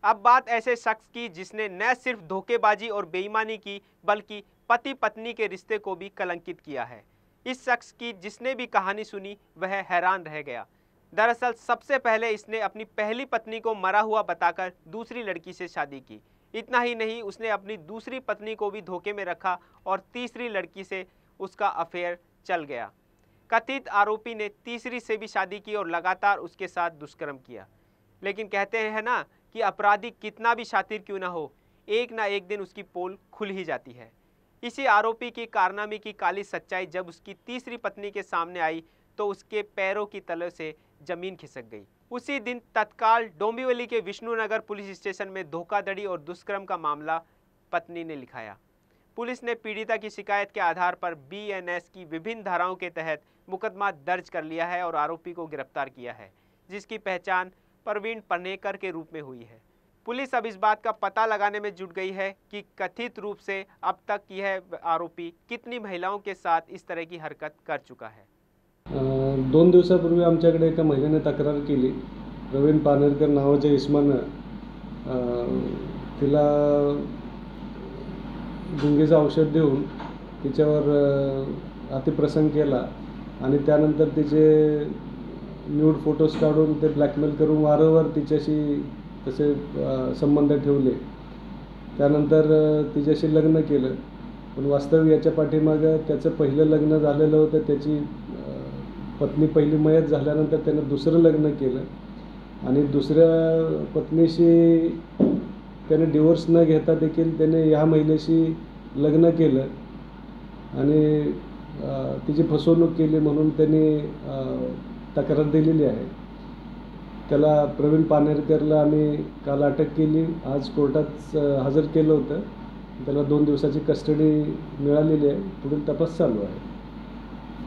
अब बात ऐसे शख्स की जिसने न सिर्फ धोखेबाजी और बेईमानी की बल्कि पति पत्नी के रिश्ते को भी कलंकित किया है। इस शख्स की जिसने भी कहानी सुनी वह हैरान रह गया। दरअसल सबसे पहले इसने अपनी पहली पत्नी को मरा हुआ बताकर दूसरी लड़की से शादी की। इतना ही नहीं, उसने अपनी दूसरी पत्नी को भी धोखे में रखा और तीसरी लड़की से उसका अफेयर चल गया। कथित आरोपी ने तीसरी से भी शादी की और लगातार उसके साथ दुष्कर्म किया। लेकिन कहते हैं ना कि अपराधी कितना भी शातिर क्यों ना हो, एक ना एक दिन उसकी पोल खुल ही जाती है। इसी आरोपी की कारनामे की काली सच्चाई जब उसकी तीसरी पत्नी के सामने आई तो उसके पैरों की तले से जमीन खिसक गई। उसी दिन तत्काल डोंबिवली के विष्णुनगर पुलिस स्टेशन में धोखाधड़ी और दुष्कर्म का मामला पत्नी ने लिखाया। पुलिस ने पीड़िता की शिकायत के आधार पर बीएनएस की विभिन्न धाराओं के तहत मुकदमा दर्ज कर लिया है और आरोपी को गिरफ्तार किया है, जिसकी पहचान प्रवीण पनेकर के रूप में हुई है। पुलिस अब इस बात का पता लगाने में जुट गई है कि कथित रूप से अब तक यह आरोपी कितनी महिलाओं के साथ इस तरह की हरकत कर चुका है। 2 दिवसापूर्वी आमच्याकडे एका महिलेने तक्रार केली। प्रवीण पानेरकर नावाच्या इसमानं तिला गुंगीचं औषध देऊन तिच्यावर अतिप्रसंग केला आणि त्यानंतर तिचे न्यूड फोटोज काढून ते ब्लॅकमेल करून वारंवार तिच्याशी तसे संबंध ठेवले। त्यानंतर तिच्याशी लग्न केलं, पण वास्तविक याच्या पाठीमागे त्याचं पहिलं लग्न झालेलं होतं। त्याची पत्नी पहिली मयत झाल्यानंतर त्याने दुसरं लग्न केलं आणि दुसऱ्या पत्नीशी त्याने डिवोर्स न घेता देखील त्याने ह्या महिलेशी लग्न केलं आणि तिची फसवणूक केली म्हणून त्यांनी तक्रार दिलेली आहे। त्याला प्रवीण पानेरकरला आम्ही काल अटक केली, आज कोर्टात हजर केलं होतं। त्याला 2 दिवसाची कस्टडी मिळालेली आहे, पुढील तपास चालू आहे।